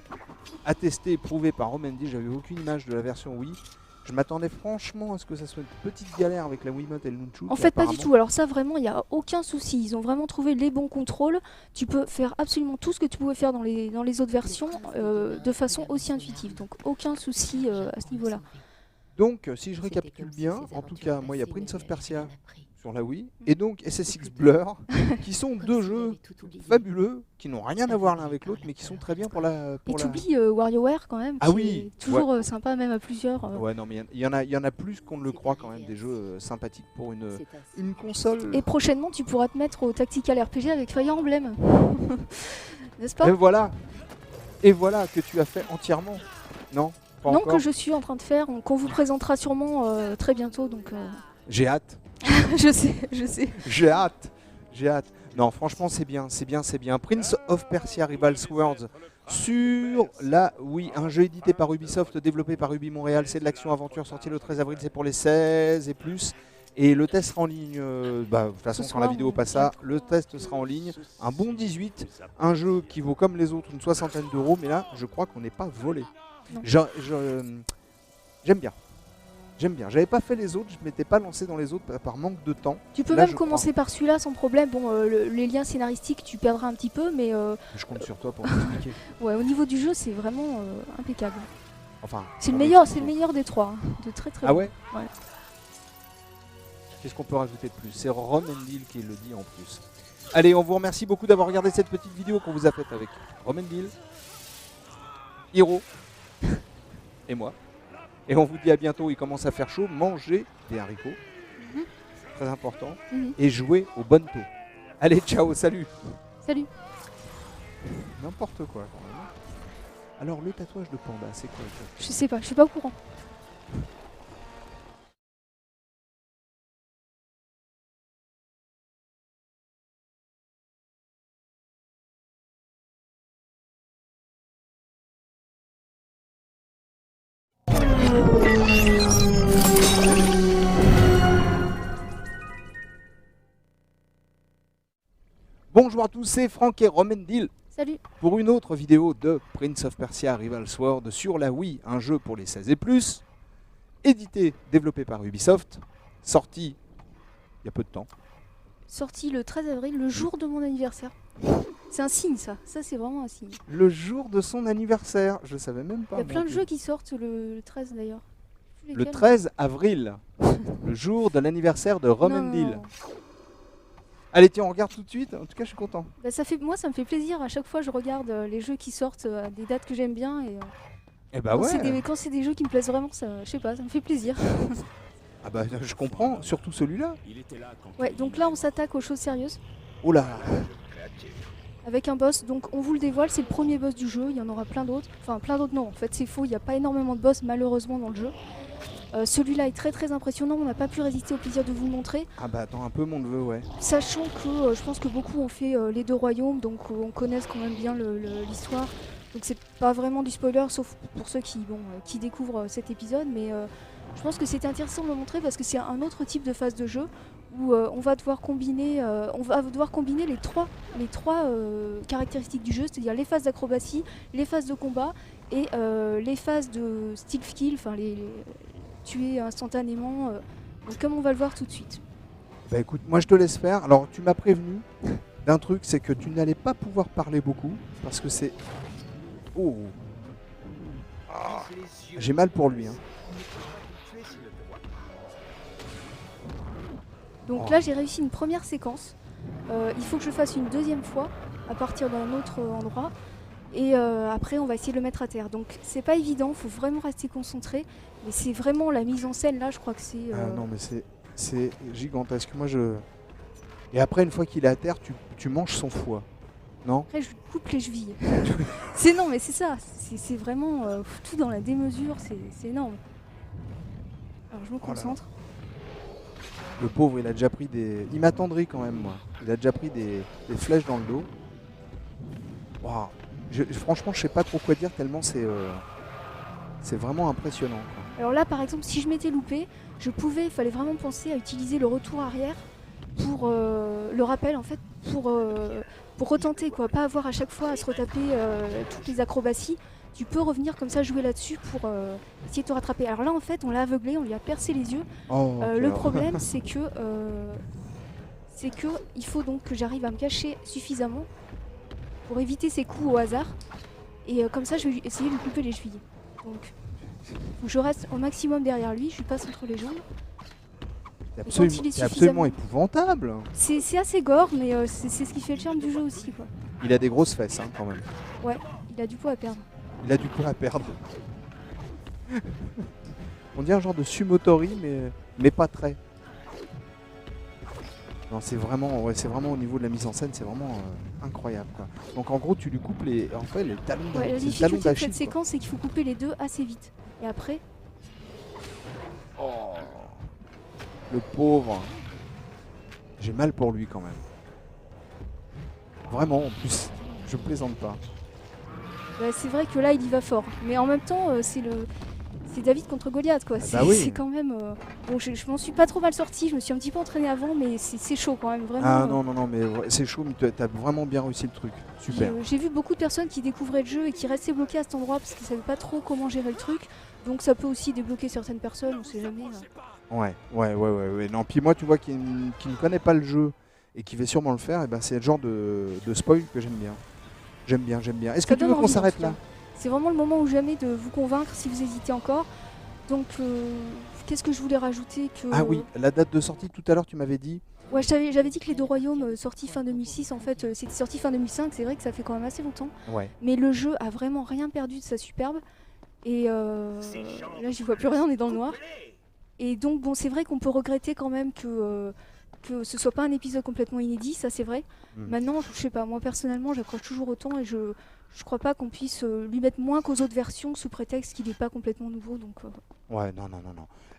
attester et prouver par Romendi, j'avais vu aucune image de la version Wii. Je m'attendais franchement à ce que ça soit une petite galère avec la Wiimote et le Nunchuk. En fait, pas du tout. Alors ça, vraiment, il n'y a aucun souci. Ils ont vraiment trouvé les bons contrôles. Tu peux faire absolument tout ce que tu pouvais faire dans les autres versions de façon aussi intuitive. Donc aucun souci à ce niveau-là. Donc, si je récapitule bien, en tout cas, moi, il y a Prince of Persia sur la Wii, et donc SSX Blur, qui sont 2 jeux fabuleux, qui n'ont rien à voir l'un avec l'autre, mais qui sont très bien pour la... Et t'oublies WarioWare quand même, qui est toujours sympa, même à plusieurs. Ouais, non, mais il y en a plus qu'on ne le croit quand même, des jeux sympathiques pour une console. Et prochainement, tu pourras te mettre au Tactical RPG avec Fire Emblem. N'est-ce pas ? Et voilà que tu as fait entièrement. Non ? Pas non, encore. que je suis en train de faire, qu'on vous présentera sûrement très bientôt. Donc, J'ai hâte. je sais. J'ai hâte. Non, franchement, c'est bien. Prince of Persia Rival Swords sur la Wii, un jeu édité par Ubisoft, développé par Ubi Montréal. C'est de l'action-aventure, sorti le 13 avril, c'est pour les 16 et plus. Et le test sera en ligne, de toute façon quand la vidéo passe ça, le test sera en ligne. Un bon 18, un jeu qui vaut comme les autres une 60aine d'euros, mais là, je crois qu'on n'est pas volé. J'aime bien. J'avais pas fait les autres, je m'étais pas lancé dans les autres par manque de temps. Tu peux même commencer par celui-là sans problème. Bon, les liens scénaristiques, tu perdras un petit peu, mais... Je compte sur toi pour m'expliquer. Ouais, au niveau du jeu, c'est vraiment impeccable. Enfin, c'est le meilleur des 3, hein, de très très bon. Ah ouais. Qu'est-ce qu'on peut rajouter de plus? C'est Romendi qui le dit en plus. Allez, on vous remercie beaucoup d'avoir regardé cette petite vidéo qu'on vous a faite avec Romendi, Hiro et moi. Et on vous dit à bientôt, il commence à faire chaud, mangez des haricots, très important, et jouez au bonneto. Allez, ciao, salut. Salut. N'importe quoi quand même. Alors le tatouage de panda, c'est quoi ça? Je sais pas, je suis pas au courant. Bonjour à tous, c'est Franck et Romendil Salut. pour une autre vidéo de Prince of Persia Rival Sword sur la Wii, un jeu pour les 16 et plus, édité, développé par Ubisoft, sorti il y a peu de temps. Sorti le 13 avril, le jour de mon anniversaire. C'est un signe ça, c'est vraiment un signe. Le jour de son anniversaire, je savais même pas. Il y a plein de mon jeux Dieu. qui sortent le 13 d'ailleurs. Je sais plus Le lesquels. 13 avril, le jour de l'anniversaire de Non, Romendil. non. Allez tiens, on regarde tout de suite, en tout cas je suis content. Bah, moi ça me fait plaisir, à chaque fois je regarde les jeux qui sortent à des dates que j'aime bien et Eh bah quand ouais, c'est des jeux qui me plaisent vraiment, ça, je sais pas, ça me fait plaisir. ah bah je comprends, surtout celui-là. Ouais, donc là on s'attaque aux choses sérieuses Oh là, avec un boss, donc on vous le dévoile, c'est le premier boss du jeu, il y en aura plein d'autres. Enfin plein d'autres non, en fait c'est faux, il n'y a pas énormément de boss malheureusement dans le jeu. Celui-là est très très impressionnant, on n'a pas pu résister au plaisir de vous le montrer. ah bah attends un peu mon neveu, ouais. Sachant que je pense que beaucoup ont fait les deux royaumes, donc on connaisse quand même bien l'histoire. Donc c'est pas vraiment du spoiler, sauf pour ceux qui découvrent cet épisode, mais je pense que c'était intéressant de le montrer parce que c'est un autre type de phase de jeu où on va devoir combiner les trois caractéristiques du jeu, c'est-à-dire les phases d'acrobatie, les phases de combat et les phases de stealth kill, enfin les tuer instantanément, donc comme on va le voir tout de suite. Bah écoute, moi je te laisse faire. Alors tu m'as prévenu d'un truc, c'est que tu n'allais pas pouvoir parler beaucoup parce que c'est... Oh, ah, j'ai mal pour lui. Hein. Donc Oh. là j'ai réussi une première séquence, il faut que je fasse une deuxième fois à partir d'un autre endroit et après on va essayer de le mettre à terre. Donc c'est pas évident, faut vraiment rester concentré, mais c'est vraiment la mise en scène là, je crois que c'est... Ah non mais c'est gigantesque. Moi je... Et après une fois qu'il est à terre, tu manges son foie. Non? Après je lui coupe les chevilles. C'est non mais c'est ça, c'est vraiment tout dans la démesure, c'est énorme. Alors je me Oh là là. concentre. Le pauvre il a déjà pris des... Il m'attendrit quand même moi. Il a déjà pris des flèches dans le dos. Waouh. Franchement je sais pas trop quoi dire tellement c'est vraiment impressionnant. Quoi. Alors là par exemple si je m'étais loupé, il fallait vraiment penser à utiliser le retour arrière pour le rappel en fait, pour retenter quoi, pas avoir à chaque fois à se retaper toutes les acrobaties. Tu peux revenir comme ça jouer là-dessus pour essayer de te rattraper. Alors là en fait on l'a aveuglé, on lui a percé les yeux. Oh, Le Pierre. problème c'est que il faut donc que j'arrive à me cacher suffisamment pour éviter ces coups au hasard. Et comme ça je vais essayer de lui couper les chevilles. Donc je reste au maximum derrière lui, je lui passe entre les jambes. C'est quand il est absolument suffisamment- épouvantable. C'est assez gore mais c'est ce qui fait le charme du jeu aussi quoi. Il a des grosses fesses hein, quand même. Il a du poids à perdre. Il a du poids à perdre. On dirait un genre de sumotori, mais pas très. Non, c'est vraiment au niveau de la mise en scène, c'est vraiment incroyable. Quoi. Donc en gros, tu lui coupes les talons Ouais, la c'est le talon difficulté de d'Achille. cette Quoi. séquence c'est qu'il faut couper les deux assez vite. Et après, Oh, le pauvre. J'ai mal pour lui quand même. Vraiment, en plus, je plaisante pas. bah, c'est vrai que là il y va fort. Mais en même temps, c'est David contre Goliath quoi. Ah C'est bah oui. c'est quand même. Bon, je m'en suis pas trop mal sorti, je me suis un petit peu entraîné avant, mais c'est chaud quand même, vraiment. Ah non, mais ouais, c'est chaud, mais t'as vraiment bien réussi le truc. Super. J'ai vu beaucoup de personnes qui découvraient le jeu et qui restaient bloquées à cet endroit parce qu'ils savaient pas trop comment gérer le truc. Donc ça peut aussi débloquer certaines personnes, on sait jamais. Ouais. Non, puis moi, tu vois, qui ne connaît pas le jeu et qui va sûrement le faire, et ben c'est le genre de spoil que j'aime bien. J'aime bien. Est-ce que Ça tu donne veux qu'on envie, en s'arrête tout là? cas. C'est vraiment le moment ou jamais de vous convaincre si vous hésitez encore. Donc, qu'est-ce que je voulais rajouter que... Ah oui, la date de sortie, tout à l'heure, tu m'avais dit. Ouais, j'avais dit que les deux royaumes sortis fin 2006, en fait, c'était sorti fin 2005. C'est vrai que ça fait quand même assez longtemps. Ouais. Mais le jeu a vraiment rien perdu de sa superbe. Et là, j'y vois plus rien, on est dans le noir. Et donc, bon, c'est vrai qu'on peut regretter quand même que ce soit pas un épisode complètement inédit, ça c'est vrai. Maintenant, je sais pas, moi personnellement, j'accroche toujours autant et je crois pas qu'on puisse lui mettre moins qu'aux autres versions sous prétexte qu'il n'est pas complètement nouveau. Donc, Ouais, non.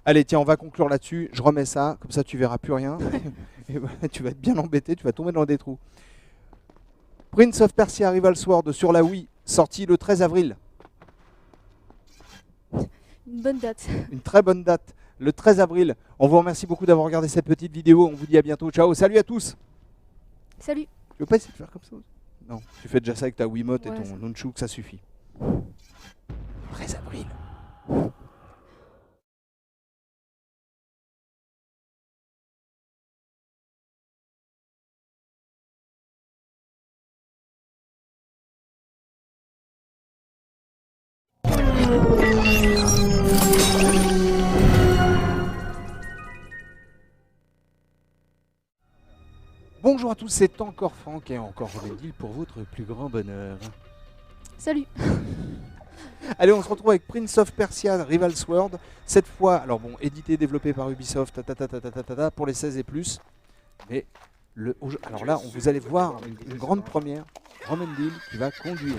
Allez, tiens, on va conclure là-dessus. Je remets ça, comme ça tu verras plus rien. Et voilà, tu vas être bien embêté, tu vas tomber dans des trous. Prince of Persia Rival Sword sur la Wii, sorti le 13 avril. une bonne date. Une très bonne date, le 13 avril. On vous remercie beaucoup d'avoir regardé cette petite vidéo. On vous dit à bientôt. Ciao, salut à tous. Salut. Tu veux pas essayer de faire comme ça? Non, tu fais déjà ça avec ta Wiimote et Ouais, ton Nunchuk, ça suffit. 13 avril. Bonjour à tous, c'est encore Franck et encore Robendil pour votre plus grand bonheur. Salut. Allez, on se retrouve avec Prince of Persia Rival Sword. Cette fois, alors bon, édité et développé par Ubisoft pour les 16 et plus. Mais alors là, vous allez voir une grande première. Robendil qui va conduire.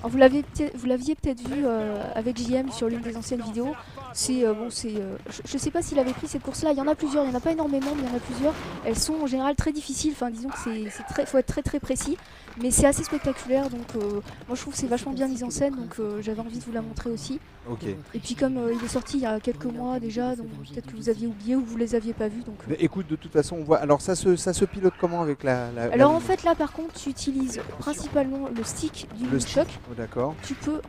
Alors, vous l'aviez peut-être vu avec JM sur l'une des anciennes vidéos. Je sais pas s'il avait pris cette course-là. Il y en a plusieurs, il n'y en a pas énormément, mais il y en a plusieurs. Elles sont en général très difficiles. Enfin, disons que faut être très très précis, mais c'est assez spectaculaire. Donc, moi je trouve que c'est vachement bien mis en scène. Donc, j'avais envie de vous la montrer aussi. Ok. Et puis, comme il est sorti il y a quelques mois déjà, donc peut-être que vous aviez oublié ou vous les aviez pas vus. Donc, Mais écoute, de toute façon, on voit. Alors, ça se pilote comment avec la alors en fait là par contre tu utilises principalement le stick du le Nunchuk. Oh, d'accord. Tu peux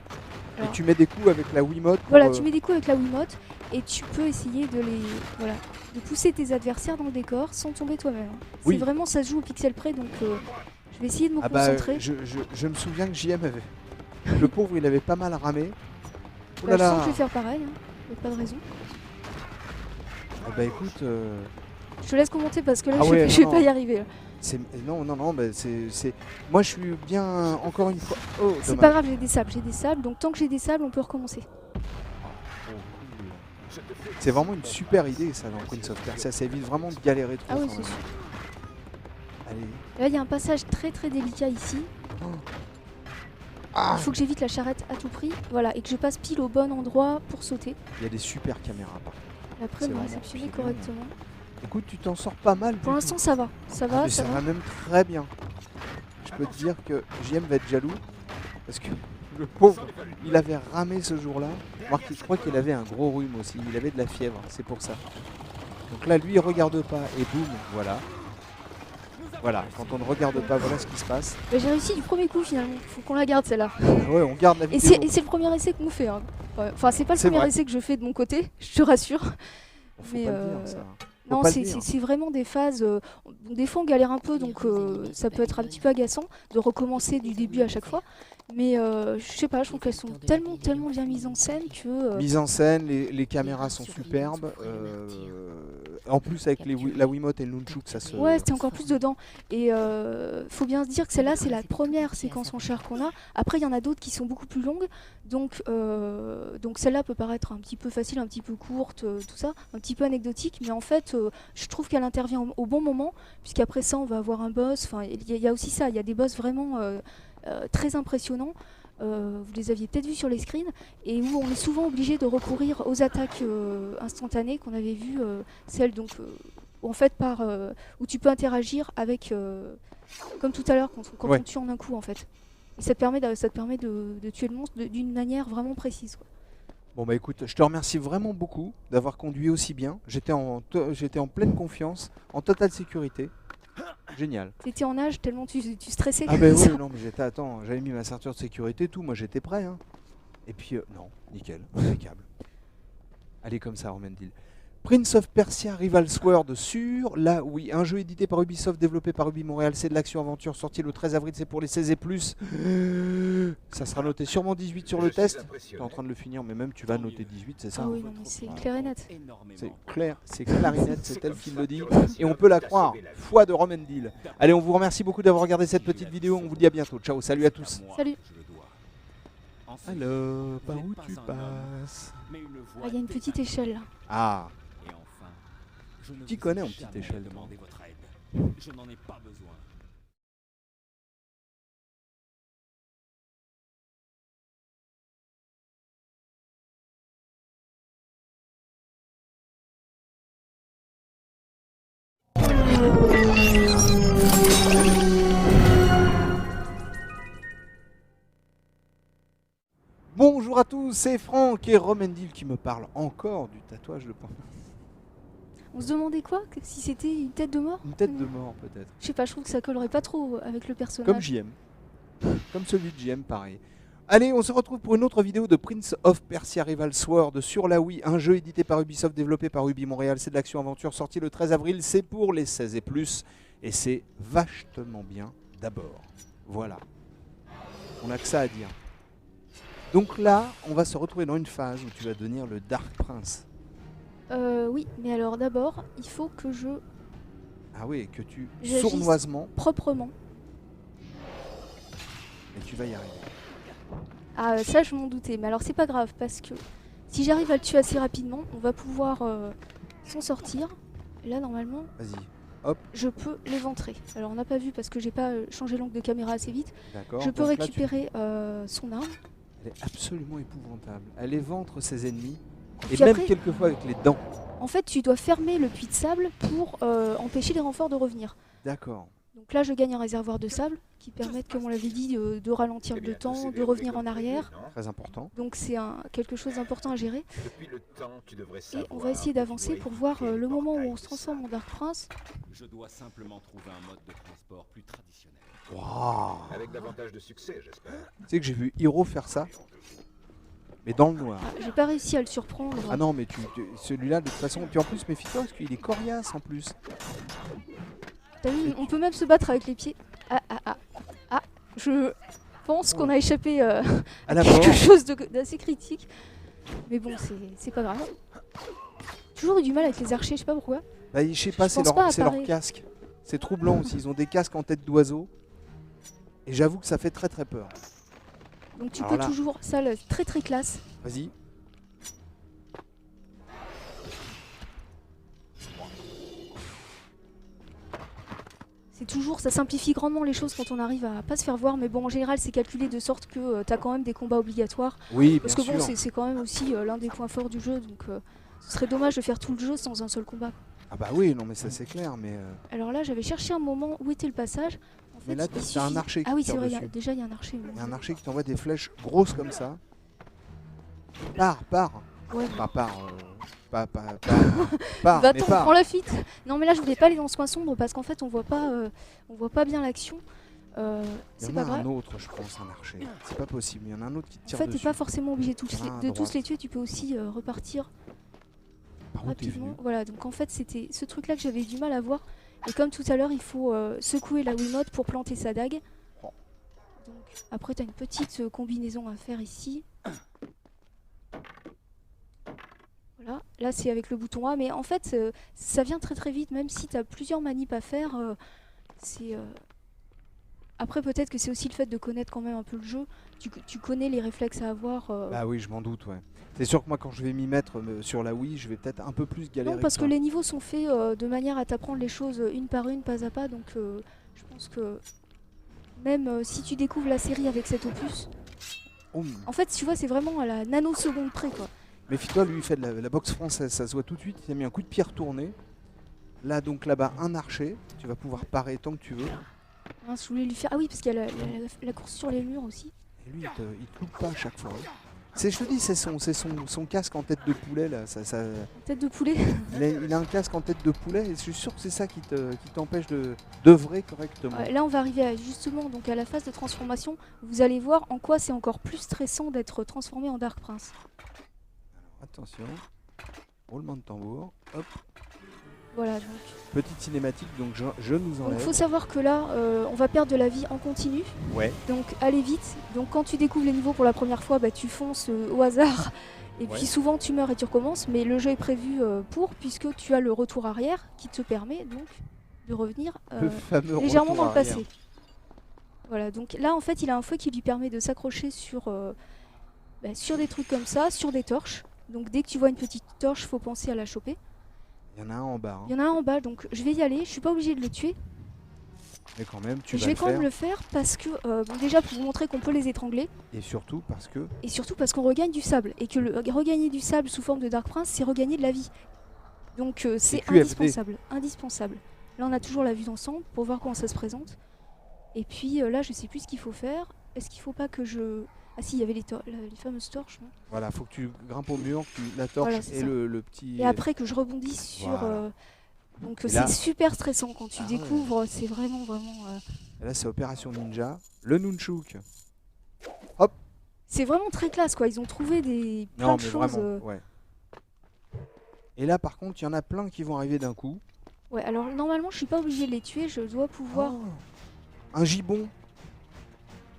Et tu mets des coups avec la Wiimote. voilà, tu mets des coups avec la Wiimote et tu peux essayer de pousser tes adversaires dans le décor sans tomber toi-même. Oui. C'est vraiment, ça se joue au pixel près, donc je vais essayer de me Ah bah, concentrer. je me souviens que JM avait. Le pauvre, il avait pas mal ramé. Oh Bah, là je sens là. que je vais faire pareil, hein. Y a pas de raison. Ah bah écoute. Je te laisse commenter parce que là Ah je ouais, vais non, pas y arriver. Là. Non, bah c'est. Moi, je suis bien encore une fois. Oh, C'est dommage. pas grave, j'ai des sables, donc tant que j'ai des sables, on peut recommencer. C'est vraiment une super idée ça dans Prince of Persia. Ça évite vraiment de galérer trop. Ah oui, quand c'est même. sûr. Allez. Là, il y a un passage très très délicat ici. Ah, Il faut que j'évite la charrette à tout prix, voilà, et que je passe pile au bon endroit pour sauter. il y a des super caméras par contre. Et après, C'est me vraiment réceptionner super. correctement. Écoute, tu t'en sors pas mal. Pour l'instant, ça va. Ça va, mais ça ça va. va même très bien. Je peux te dire que JM va être jaloux parce que le pauvre, il avait ramé ce jour-là. Je crois qu'il avait un gros rhume aussi. Il avait de la fièvre, c'est pour ça. Donc là, lui, il regarde pas et boum, voilà. Voilà, quand on ne regarde pas, voilà ce qui se passe. Bah, j'ai réussi du premier coup finalement. Faut qu'on la garde celle-là. Ouais, on garde la Et vidéo. c'est le premier essai qu'on fait. Hein. Ouais. Enfin, c'est pas le C'est premier vrai. essai que je fais de mon côté, je te rassure. Faut mais, pas le dire, ça. Faut Non, pas le c'est dire. vraiment des phases. Des fois, on galère un peu, donc ça peut être un petit peu agaçant de recommencer du début à chaque fois. Mais je sais pas, je trouve qu'elles sont tellement bien mises en scène que. Mise en scène, les caméras sont superbes. En plus, avec la Wiimote et le Nunchuk, ça se. Ouais, c'était encore plus dedans. Et faut bien se dire que celle-là, c'est la première séquence en char qu'on a. Après, il y en a d'autres qui sont beaucoup plus longues. Donc celle-là peut paraître un petit peu facile, un petit peu courte, tout ça, un petit peu anecdotique. Mais en fait, je trouve qu'elle intervient au bon moment, puisqu'après ça, on va avoir un boss. Enfin, il y a aussi ça, il y a des boss vraiment très impressionnants. Vous les aviez peut-être vus sur les screens, et où on est souvent obligé de recourir aux attaques instantanées qu'on avait vues, celles donc en fait où tu peux interagir avec, comme tout à l'heure quand Ouais. on tue en un coup en fait. Et ça te permet de tuer le monstre d'une manière vraiment précise, quoi. Bon bah écoute, je te remercie vraiment beaucoup d'avoir conduit aussi bien. J'étais en pleine confiance, en totale sécurité. Génial. T'étais en nage tellement tu stressais. Ah ben oui, non mais j'avais mis ma ceinture de sécurité, tout, moi j'étais prêt. Hein. Et puis non, nickel, impeccable. Allez comme ça, Romendil. Prince of Persia Rival Sword sur la Wii, un jeu édité par Ubisoft, développé par Ubi Montréal, c'est de l'action-aventure, sorti le 13 avril, c'est pour les 16 et plus. Ça sera noté sûrement 18 sur le test. Tu es en train de le finir, mais même tu vas noter 18, c'est ça? Ah hein. oui, non, mais c'est clair et net. C'est clair, c'est clarinette, c'est elle qui le dit. Et on peut la croire, foi de Romendil. Allez, on vous remercie beaucoup d'avoir regardé cette petite vidéo, on vous dit à bientôt. Ciao, salut à tous. Salut. Alors, par où tu passes? Ah, il y a une petite échelle là. Ah, Et enfin, je ne Qui vous connaît ai en petite jamais échelle, demandé votre aide. Je n'en ai pas besoin. bonjour à tous, c'est Franck et Romendil qui me parle encore du tatouage de pain. On se demandait quoi? Si c'était une tête de mort? Une tête de mort peut-être. Je sais pas, je trouve que ça collerait pas trop avec le personnage. Comme JM. Comme celui de JM, pareil. Allez, on se retrouve pour une autre vidéo de Prince of Persia Rival Sword sur la Wii, un jeu édité par Ubisoft, développé par Ubi Montréal. C'est de l'action-aventure, sorti le 13 avril. C'est pour les 16 et plus. Et c'est vachement bien d'abord. Voilà. On n'a que ça à dire. Donc là, on va se retrouver dans une phase où tu vas devenir le Dark Prince. Oui, mais alors d'abord, il faut que je Ah oui, que tu J'agisse. sournoisement, proprement. et tu vas y arriver. Ah, ça je m'en doutais, mais alors c'est pas grave parce que si j'arrive à le tuer assez rapidement, on va pouvoir s'en sortir. Et là, normalement, Vas-y, je peux l'éventrer. Alors on n'a pas vu parce que j'ai pas changé l'angle de caméra assez vite. d'accord. Je peux Donc là, récupérer son arme. Elle est absolument épouvantable. Elle éventre ses ennemis, et Puis même après- quelquefois avec les dents. En fait, tu dois fermer le puits de sable pour empêcher les renforts de revenir. D'accord. Donc là, je gagne un réservoir de sable qui permet, comme on l'avait dit, de ralentir le temps, de revenir en arrière. Très important. Donc c'est quelque chose d'important à gérer. Depuis le temps, tu devrais Et savoir on va essayer que tu d'avancer dois pour voir écouter le moment où portails on se de transforme en sable. Dark Prince. Je dois simplement trouver un mode de transport plus traditionnel. Waouh. Avec davantage de succès, j'espère. Tu sais que j'ai vu Hiro faire ça, mais dans le noir. Ah, j'ai pas réussi à le surprendre. Ah non, mais celui-là, de toute façon, puis en plus, méfie-toi parce qu'il est coriace en plus. T'as vu, on peut même se battre avec les pieds. Ah, je pense qu'on a échappé À la mort. quelque chose d'assez critique. Mais bon, c'est pas grave. Toujours eu du mal avec les archers, je sais pas pourquoi. Bah, je sais pas, Je pense pas à c'est leur parer. casque. C'est troublant aussi, ils ont des casques en tête d'oiseau. Et j'avoue que ça fait très très peur. Donc tu Alors peux là- toujours, ça, très très classe. Vas-y. C'est toujours, ça simplifie grandement les choses quand on arrive à pas se faire voir. Mais bon, en général, c'est calculé de sorte que t'as quand même des combats obligatoires. Oui, bien Parce que sûr. bon, c'est quand même aussi l'un des points forts du jeu. Donc ce serait dommage de faire tout le jeu sans un seul combat. Ah bah oui, non mais ça c'est clair, mais... Alors là, j'avais cherché un moment où était le passage. En Mais là, il t'as un suffit- archer qui Ah oui, tire c'est vrai, dessus. déjà il y a un archer. Il y a un archer qui t'envoie des flèches grosses comme ça. Pars. Ouais. Enfin, pars, mais Va-t'en, pars. prends la fuite. Non mais là je voulais pas aller dans ce coin sombre parce qu'en fait on voit pas bien l'action. Il y C'est en pas a un grave. autre, je pense, un archer. C'est pas possible, il y en a un autre qui te En tire fait t'es dessus. pas forcément obligé Il y en a un à de tous droite. les tuer, tu peux aussi repartir Par où t'es rapidement. venu? Voilà, donc en fait c'était ce truc là que j'avais du mal à voir. Et comme tout à l'heure il faut secouer la Wiimote pour planter sa dague. Oh. Donc après t'as une petite combinaison à faire ici. Voilà, là c'est avec le bouton A, mais en fait ça vient très très vite, même si tu as plusieurs manips à faire. Après peut-être que c'est aussi le fait de connaître quand même un peu le jeu. Tu connais les réflexes à avoir. Bah oui, je m'en doute, ouais. C'est sûr que moi, quand je vais m'y mettre sur la Wii, je vais peut-être un peu plus galérer. Non, parce que toi. les niveaux sont faits de manière à t'apprendre les choses une par une, pas à pas, donc je pense que même si tu découvres la série avec cet opus, Oh, en fait tu vois c'est vraiment à la nanoseconde près quoi. méfie-toi, lui, il fait de la boxe française, ça se voit tout de suite. Il a mis un coup de pied retourné. Là, donc là-bas, un archer. Tu vas pouvoir parer tant que tu veux. Mince, je voulais lui faire... Ah oui, parce qu'il y a la course sur les murs aussi. Et lui, il te loupe pas à chaque fois. Je te dis, c'est son casque en tête de poulet, là. Tête de poulet. Il a un casque en tête de poulet, et je suis sûr que c'est ça qui t'empêche d'œuvrer correctement. Ouais, là on va arriver justement donc à la phase de transformation. Vous allez voir en quoi c'est encore plus stressant d'être transformé en Dark Prince. Alors, attention. Roulement de tambour. Hop. Voilà, donc. Petite cinématique, donc je nous Donc enlève. faut savoir que là, on va perdre de la vie en continu. Ouais. Donc allez vite. Donc quand tu découvres les niveaux pour la première fois, bah, tu fonces au hasard. Et Ouais. puis souvent tu meurs et tu recommences. Mais le jeu est prévu puisque tu as le retour arrière qui te permet donc de revenir Le fameux légèrement retour dans le arrière. passé. Voilà, donc là en fait il a un fouet qui lui permet de s'accrocher sur sur des trucs comme ça, sur des torches. Donc dès que tu vois une petite torche, faut penser à la choper. Il y en a un en bas. Il y en a un en bas, donc je vais y aller. Je suis pas obligée de le tuer. Mais quand même, tu Et vas je vais le quand faire. même le faire parce que, déjà pour vous montrer qu'on peut les étrangler. Et surtout parce que... Et surtout parce qu'on regagne du sable. Et que regagner du sable sous forme de Dark Prince, c'est regagner de la vie. Donc c'est QFD. indispensable. Indispensable. Là on a toujours la vue d'ensemble pour voir comment ça se présente. Et puis là je sais plus ce qu'il faut faire. Est-ce qu'il faut pas que je... Ah si, il y avait les fameuses torches, non? Voilà, faut que tu grimpes au mur, la torche Voilà, c'est et ça. le petit... Et après que je rebondisse sur... Voilà. Donc Et là- c'est super stressant quand tu Ah ouais. découvres, c'est vraiment... Et là, c'est Opération Ninja. Le Nunchuk. C'est vraiment très classe quoi, ils ont trouvé plein Non, de mais choses. vraiment, ouais. Et là, par contre, il y en a plein qui vont arriver d'un coup. Ouais, alors normalement je suis pas obligée de les tuer, je dois pouvoir... Oh, un gibbon.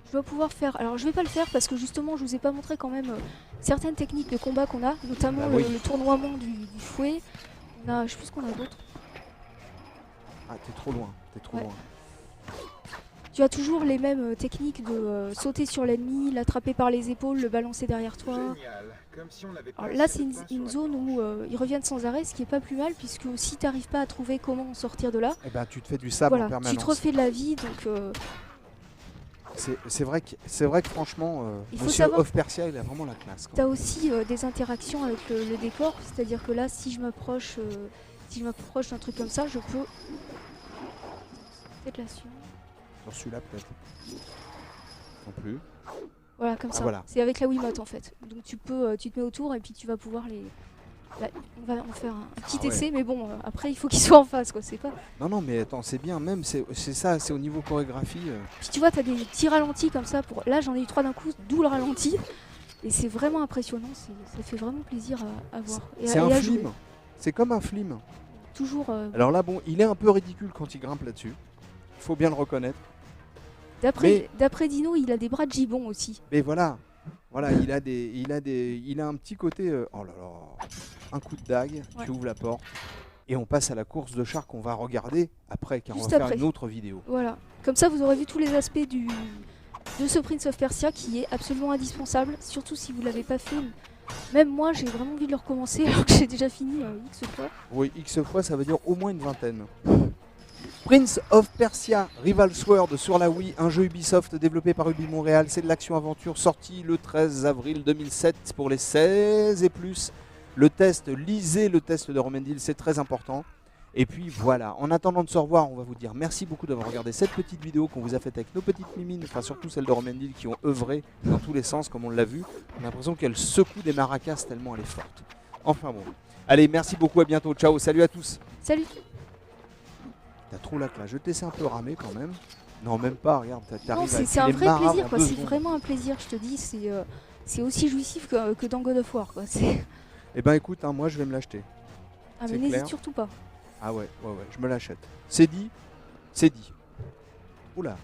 Je dois pouvoir faire... Alors je vais pas le faire parce que justement je vous ai pas montré quand même certaines techniques de combat qu'on a, notamment Bah oui. le tournoiement du fouet. On a... Je sais plus ce qu'on a d'autre. Ah, t'es trop loin, t'es trop Ouais. loin. Tu as toujours les mêmes techniques de sauter sur l'ennemi, l'attraper par les épaules, le balancer derrière toi. Génial. Comme si on avait Alors passé là le c'est pain sur une la zone où ils reviennent sans arrêt, ce qui est pas plus mal puisque si t'arrives pas à trouver comment sortir de là, Eh ben, tu te fais du sable en voilà, permanence. tu te refais de la vie donc... C'est vrai que franchement, Il faut Monsieur savoir- Off Persia, il a vraiment la classe. quoi. T'as aussi des interactions avec le décor, c'est-à-dire que là, si je m'approche d'un truc comme ça, je peux... Peut-être là-dessus. Sur celui-là, peut-être. Non plus. Voilà, comme Ah, ça. voilà. C'est avec la Wiimote en fait. Donc tu te mets autour et puis tu vas pouvoir les... Là, on va en faire un petit Ah ouais. essai, mais bon, après il faut qu'ils soient en face, quoi. C'est pas... Non, non, mais attends, c'est bien. Même, c'est ça, c'est au niveau chorégraphie. Puis tu vois, t'as des petits ralentis comme ça. Là, j'en ai eu 3 d'un coup, d'où le ralenti. Et c'est vraiment impressionnant. Ça fait vraiment plaisir à voir. C'est un à jouer. film. C'est comme un film. Toujours... Alors là, bon, il est un peu ridicule quand il grimpe là-dessus. Il faut bien le reconnaître. D'après Dino, il a des bras de gibbon aussi. Mais voilà, il a un petit côté. Oh là là, un coup de dague, Ouais. tu ouvres la porte et on passe à la course de char qu'on va regarder après, car Juste on va faire après. une autre vidéo. Voilà. Comme ça, vous aurez vu tous les aspects de ce Prince of Persia qui est absolument indispensable, surtout si vous l'avez pas fait. Même moi, j'ai vraiment envie de le recommencer alors que j'ai déjà fini X fois. Oui, X fois, ça veut dire au moins une vingtaine. Prince of Persia Rival Sword sur la Wii, un jeu Ubisoft développé par Ubi Montréal, c'est de l'action-aventure sorti le 13 avril 2007 pour les 16 et plus. Lisez le test de Romendil, c'est très important. Et puis voilà, en attendant de se revoir, on va vous dire merci beaucoup d'avoir regardé cette petite vidéo qu'on vous a faite avec nos petites mimines, enfin surtout celles de Romendil qui ont œuvré dans tous les sens comme on l'a vu. On a l'impression qu'elle secoue des maracas tellement elle est forte. Enfin bon, allez, merci beaucoup, à bientôt, ciao, salut à tous. Salut! T'as trop la classe, je te laisse un peu ramer quand même. Non, même pas, regarde, Non, t'arrives à c'est un filer vrai marave plaisir, en quoi. 2 C'est secondes. vraiment un plaisir, je te dis. C'est aussi jouissif que dans God of War, quoi. Eh ben écoute, hein, moi je vais me l'acheter. Ah, C'est mais n'hésite clair. surtout pas. Ah ouais, je me l'achète. C'est dit, c'est dit. Oula.